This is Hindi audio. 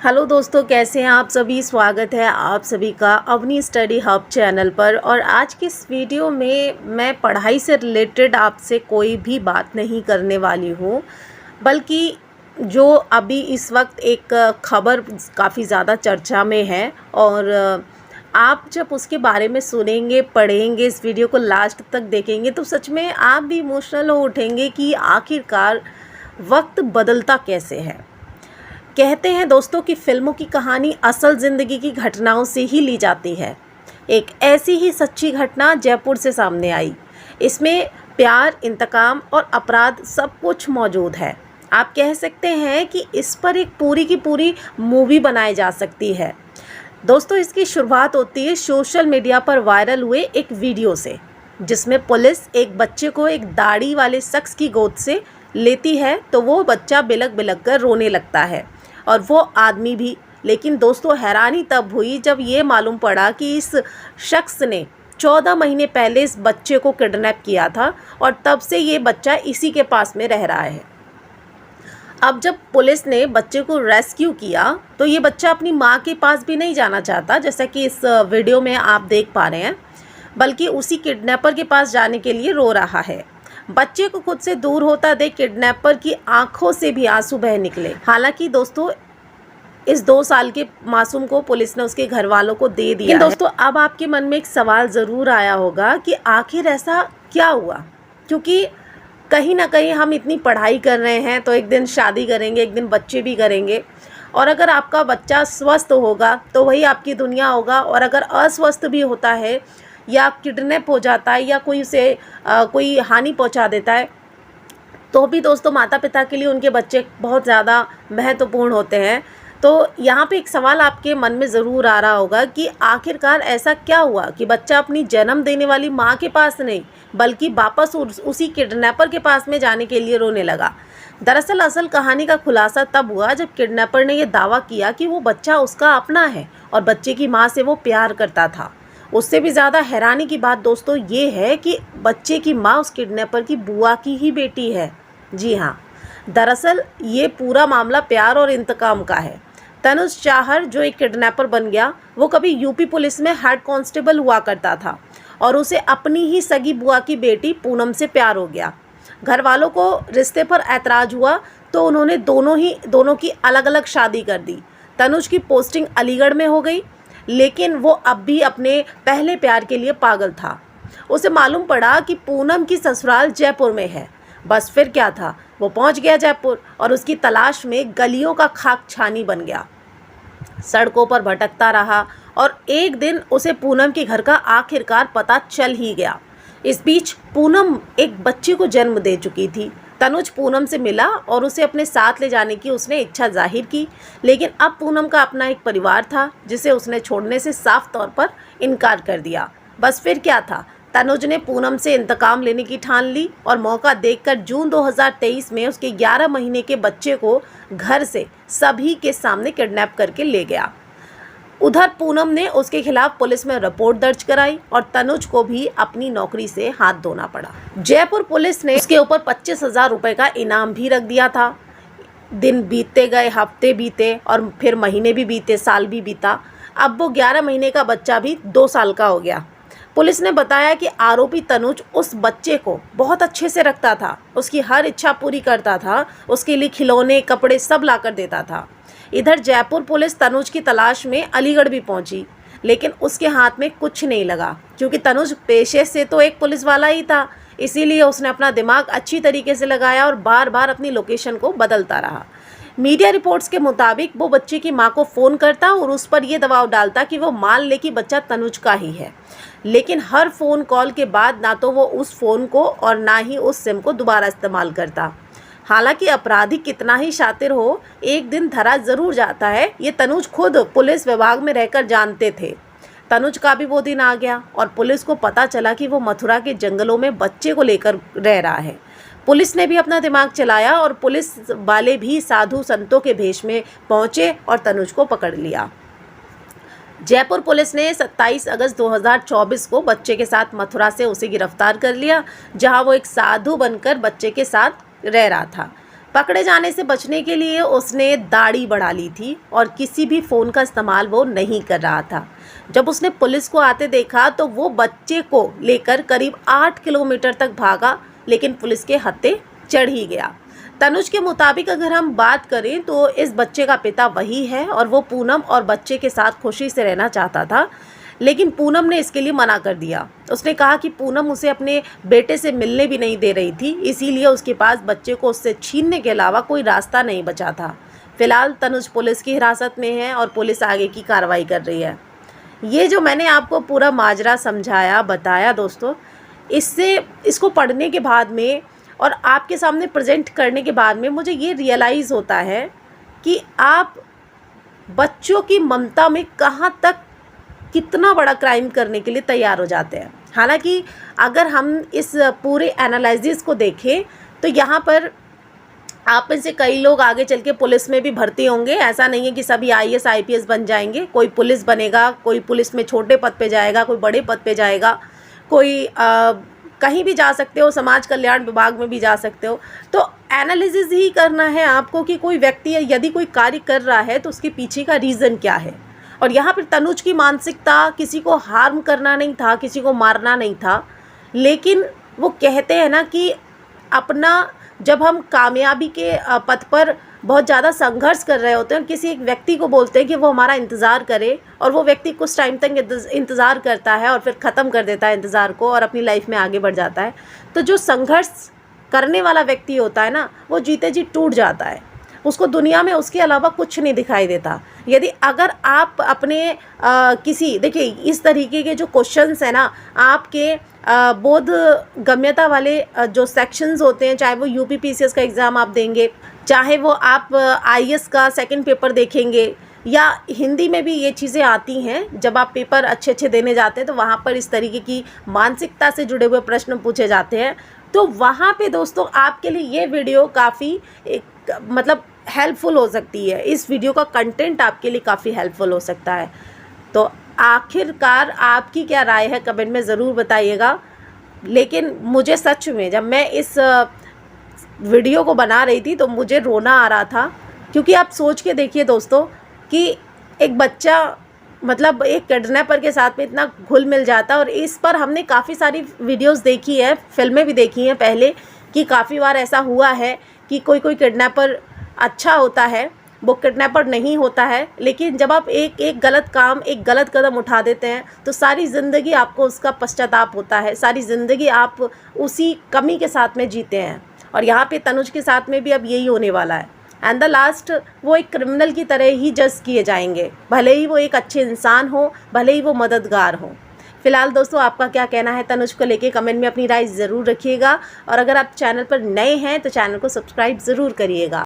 हेलो दोस्तों, कैसे हैं आप सभी। स्वागत है आप सभी का अवनी स्टडी हब चैनल पर। और आज की इस वीडियो में मैं पढ़ाई से रिलेटेड आपसे कोई भी बात नहीं करने वाली हूँ, बल्कि जो अभी इस वक्त एक खबर काफ़ी ज़्यादा चर्चा में है और आप जब उसके बारे में सुनेंगे, पढ़ेंगे, इस वीडियो को लास्ट तक देखेंगे तो सच में आप भी इमोशनल हो उठेंगे कि आखिरकार वक्त बदलता कैसे है। कहते हैं दोस्तों कि फिल्मों की कहानी असल ज़िंदगी की घटनाओं से ही ली जाती है। एक ऐसी ही सच्ची घटना जयपुर से सामने आई। इसमें प्यार, इंतकाम और अपराध सब कुछ मौजूद है। आप कह सकते हैं कि इस पर एक पूरी की पूरी मूवी बनाई जा सकती है। दोस्तों, इसकी शुरुआत होती है सोशल मीडिया पर वायरल हुए एक वीडियो से, जिसमें पुलिस एक बच्चे को एक दाढ़ी वाले शख्स की गोद से लेती है तो वो बच्चा बिलक बिलक कर रोने लगता है और वो आदमी भी। लेकिन दोस्तों, हैरानी तब हुई जब ये मालूम पड़ा कि इस शख्स ने 14 महीने पहले इस बच्चे को किडनैप किया था और तब से ये बच्चा इसी के पास में रह रहा है। अब जब पुलिस ने बच्चे को रेस्क्यू किया तो ये बच्चा अपनी माँ के पास भी नहीं जाना चाहता, जैसा कि इस वीडियो में आप देख पा रहे हैं, बल्कि उसी किडनैपर के पास जाने के लिए रो रहा है। बच्चे को खुद से दूर होता देख किडनैपर की आंखों से भी आंसू बह निकले। हालांकि दोस्तों, इस 2 साल के मासूम को पुलिस ने उसके घर वालों को दे दिया। दोस्तों, अब आपके मन में एक सवाल ज़रूर आया होगा कि आखिर ऐसा क्या हुआ, क्योंकि कहीं ना कहीं हम इतनी पढ़ाई कर रहे हैं तो एक दिन शादी करेंगे, एक दिन बच्चे भी करेंगे, और अगर आपका बच्चा स्वस्थ होगा तो वही आपकी दुनिया होगा, और अगर अस्वस्थ भी होता है या किडनैप हो जाता है या कोई उसे कोई हानि पहुंचा देता है तो भी दोस्तों माता पिता के लिए उनके बच्चे बहुत ज़्यादा महत्वपूर्ण होते हैं। तो यहाँ पे एक सवाल आपके मन में ज़रूर आ रहा होगा कि आखिरकार ऐसा क्या हुआ कि बच्चा अपनी जन्म देने वाली माँ के पास नहीं बल्कि वापस उसी किडनैपर के पास में जाने के लिए रोने लगा। दरअसल असल कहानी का खुलासा तब हुआ जब किडनैपर ने यह दावा किया कि वो बच्चा उसका अपना है और बच्चे की माँ से वो प्यार करता था। उससे भी ज़्यादा हैरानी की बात दोस्तों ये है कि बच्चे की माँ उस किडनैपर की बुआ की ही बेटी है। जी हाँ, दरअसल ये पूरा मामला प्यार और इंतकाम का है। तनुज चाहर, जो एक किडनैपर बन गया, वो कभी यूपी पुलिस में हेड कांस्टेबल हुआ करता था और उसे अपनी ही सगी बुआ की बेटी पूनम से प्यार हो गया। घर वालों को रिश्ते पर ऐतराज़ हुआ तो उन्होंने दोनों की अलग अलग शादी कर दी। तनुज की पोस्टिंग अलीगढ़ में हो गई, लेकिन वो अब भी अपने पहले प्यार के लिए पागल था। उसे मालूम पड़ा कि पूनम की ससुराल जयपुर में है। बस फिर क्या था, वो पहुंच गया जयपुर और उसकी तलाश में गलियों का खाक छानी बन गया। सड़कों पर भटकता रहा और एक दिन उसे पूनम के घर का आखिरकार पता चल ही गया। इस बीच पूनम एक बच्चे को जन्म दे चुकी थी। तनुज पूनम से मिला और उसे अपने साथ ले जाने की उसने इच्छा जाहिर की, लेकिन अब पूनम का अपना एक परिवार था जिसे उसने छोड़ने से साफ तौर पर इनकार कर दिया। बस फिर क्या था, तनुज ने पूनम से इंतकाम लेने की ठान ली और मौका देखकर जून 2023 में उसके 11 महीने के बच्चे को घर से सभी के सामने किडनैप करके ले गया। उधर पूनम ने उसके खिलाफ पुलिस में रिपोर्ट दर्ज कराई और तनुज को भी अपनी नौकरी से हाथ धोना पड़ा। जयपुर पुलिस ने उसके ऊपर 25,000 रुपये का इनाम भी रख दिया था। दिन बीतते गए, हफ्ते बीते और फिर महीने भी बीते, साल भी बीता। अब वो 11 महीने का बच्चा भी 2 साल का हो गया। पुलिस ने बताया कि आरोपी तनुज उस बच्चे को बहुत अच्छे से रखता था, उसकी हर इच्छा पूरी करता था, उसके लिए खिलौने, कपड़े सब लाकर देता था। इधर जयपुर पुलिस तनुज की तलाश में अलीगढ़ भी पहुंची, लेकिन उसके हाथ में कुछ नहीं लगा, क्योंकि तनुज पेशे से तो एक पुलिस वाला ही था। इसीलिए उसने अपना दिमाग अच्छी तरीके से लगाया और बार बार अपनी लोकेशन को बदलता रहा। मीडिया रिपोर्ट्स के मुताबिक वो बच्चे की मां को फ़ोन करता और उस पर यह दबाव डालता कि वो मान ले कि बच्चा तनुज का ही है, लेकिन हर फ़ोन कॉल के बाद ना तो वो उस फ़ोन को और ना ही उस सिम को दोबारा इस्तेमाल करता। हालांकि अपराधी कितना ही शातिर हो, एक दिन धरा ज़रूर जाता है। ये तनुज खुद पुलिस विभाग में रहकर जानते थे। तनुज का भी वो दिन आ गया और पुलिस को पता चला कि वो मथुरा के जंगलों में बच्चे को लेकर रह रहा है। पुलिस ने भी अपना दिमाग चलाया और पुलिस वाले भी साधु संतों के भेष में पहुंचे और तनुज को पकड़ लिया। जयपुर पुलिस ने 27 अगस्त 2024 को बच्चे के साथ मथुरा से उसे गिरफ्तार कर लिया, जहां वो एक साधु बनकर बच्चे के साथ रह रहा था। पकड़े जाने से बचने के लिए उसने दाढ़ी बढ़ा ली थी और किसी भी फ़ोन का इस्तेमाल वो नहीं कर रहा था। जब उसने पुलिस को आते देखा तो वो बच्चे को लेकर करीब 8 किलोमीटर तक भागा, लेकिन पुलिस के हत्थे चढ़ ही गया। तनुज के मुताबिक अगर हम बात करें तो इस बच्चे का पिता वही है और वो पूनम और बच्चे के साथ खुशी से रहना चाहता था, लेकिन पूनम ने इसके लिए मना कर दिया। उसने कहा कि पूनम उसे अपने बेटे से मिलने भी नहीं दे रही थी, इसीलिए उसके पास बच्चे को उससे छीनने के अलावा कोई रास्ता नहीं बचा था। फिलहाल तनुज पुलिस की हिरासत में है और पुलिस आगे की कार्रवाई कर रही है। ये जो मैंने आपको पूरा माजरा समझाया, बताया दोस्तों, इसको पढ़ने के बाद में और आपके सामने प्रेजेंट करने के बाद में मुझे ये रियलाइज़ होता है कि आप बच्चों की ममता में कहाँ तक कितना बड़ा क्राइम करने के लिए तैयार हो जाते हैं। हालांकि अगर हम इस पूरे एनालिसिस को देखें तो यहाँ पर आप में से कई लोग आगे चल के पुलिस में भी भर्ती होंगे। ऐसा नहीं है कि सभी IAS IPS बन जाएंगे। कोई पुलिस बनेगा, कोई पुलिस में छोटे पद पे जाएगा, कोई बड़े पद पे जाएगा, कोई कहीं भी जा सकते हो, समाज कल्याण विभाग में भी जा सकते हो। तो एनालिसिस ही करना है आपको कि कोई व्यक्ति यदि कोई कार्य कर रहा है तो उसके पीछे का रीज़न क्या है। और यहाँ पर तनुज की मानसिकता किसी को हार्म करना नहीं था, किसी को मारना नहीं था, लेकिन वो कहते हैं ना कि अपना जब हम कामयाबी के पथ पर बहुत ज़्यादा संघर्ष कर रहे होते हैं और किसी एक व्यक्ति को बोलते हैं कि वो हमारा इंतज़ार करे और वो व्यक्ति कुछ टाइम तक इंतज़ार करता है और फिर ख़त्म कर देता है इंतज़ार को और अपनी लाइफ में आगे बढ़ जाता है, तो जो संघर्ष करने वाला व्यक्ति होता है ना, वो जीते जी टूट जाता है। उसको दुनिया में उसके अलावा कुछ नहीं दिखाई देता। यदि अगर आप अपने किसी, देखिए इस तरीके के जो क्वेश्चंस हैं ना, आपके बोध गम्यता वाले जो सेक्शंस होते हैं, चाहे वो UP PCS का एग्ज़ाम आप देंगे, चाहे वो आप IAS का सेकंड पेपर देखेंगे, या हिंदी में भी ये चीज़ें आती हैं। जब आप पेपर अच्छे देने जाते हैं तो वहाँ पर इस तरीके की मानसिकता से जुड़े हुए प्रश्न पूछे जाते हैं। तो वहाँ पे दोस्तों आपके लिए ये वीडियो काफ़ी मतलब हेल्पफुल हो सकती है। इस वीडियो का कंटेंट आपके लिए काफ़ी हेल्पफुल हो सकता है। तो आखिरकार आपकी क्या राय है कमेंट में ज़रूर बताइएगा। लेकिन मुझे सच में जब मैं इस वीडियो को बना रही थी तो मुझे रोना आ रहा था, क्योंकि आप सोच के देखिए दोस्तों कि एक बच्चा मतलब एक किडनैपर के साथ में इतना घुल मिल जाता है। और इस पर हमने काफ़ी सारी वीडियोस देखी है, फिल्में भी देखी हैं पहले, कि काफ़ी बार ऐसा हुआ है कि कोई किडनैपर अच्छा होता है, वो किडनैपर नहीं होता है, लेकिन जब आप एक गलत काम, एक गलत कदम उठा देते हैं तो सारी ज़िंदगी आपको उसका पश्चाताप होता है, सारी ज़िंदगी आप उसी कमी के साथ में जीते हैं। और यहाँ पे तनुज के साथ में भी अब यही होने वाला है। एंड द लास्ट वो एक क्रिमिनल की तरह ही जज किए जाएंगे, भले ही वो एक अच्छे इंसान हो, भले ही वो मददगार हो। फिलहाल दोस्तों आपका क्या कहना है तनुज को लेके कमेंट में अपनी राय ज़रूर रखिएगा। और अगर आप चैनल पर नए हैं तो चैनल को सब्सक्राइब ज़रूर करिएगा।